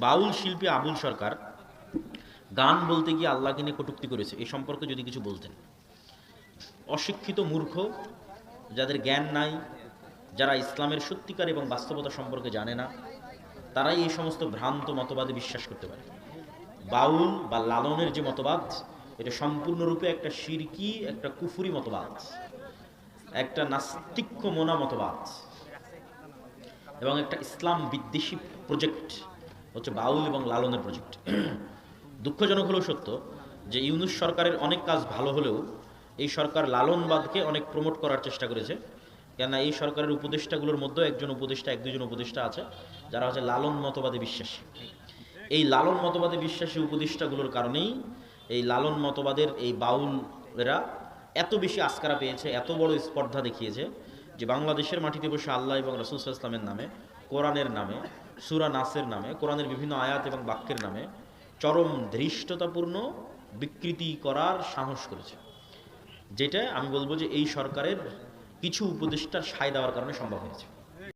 বাউল শিল্পী আবুল সরকার গান বলতে গিয়ে আল্লাহকে নিয়ে কটূক্তি করেছে, এ সম্পর্কে যদি কিছু বলতেন। অশিক্ষিত মূর্খ, যাদের জ্ঞান নাই, যারা ইসলামের সত্যিকার এবং বাস্তবতা সম্পর্কে জানে না, তারাই এই সমস্ত ভ্রান্ত মতবাদে বিশ্বাস করতে পারে। বাউল বা লালনের যে মতবাদ, এটা সম্পূর্ণরূপে একটা শিরকি, একটা কুফুরি মতবাদ, একটা নাস্তিক্য মোনা মতবাদ এবং একটা ইসলাম বিদ্বেষী প্রজেক্ট হচ্ছে বাউল এবং লালনের প্রজেক্ট। দুঃখজনক হলেও সত্য যে ইউনূস সরকারের অনেক কাজ ভালো হলেও এই সরকার লালনবাদকে অনেক প্রমোট করার চেষ্টা করেছে। কেননা এই সরকারের উপদেষ্টাগুলোর মধ্যেও এক দুজন উপদেষ্টা আছে যারা হচ্ছে লালন মতবাদে বিশ্বাসী। এই লালন মতবাদে বিশ্বাসী উপদেষ্টাগুলোর কারণেই এই লালন মতবাদের এই বাউলরা এত বেশি আস্কারা পেয়েছে, এত বড় স্পর্ধা দেখিয়েছে যে বাংলাদেশের মাটিতে বসে আল্লাহ এবং রাসূল সাল্লাল্লাহু আলাইহি ওয়াসাল্লামের নামে, কোরআনের নামে, সূরা নাসের নামে, কোরআনের বিভিন্ন আয়াত এবং বাক্যের নামে চরম ধৃষ্টতাপূর্ণ বিকৃতি করার সাহস করেছে, যেটা আমি বলবো যে এই সরকারের কিছু উপদেষ্টার সায় দেওয়ার কারণে সম্ভব হয়েছে।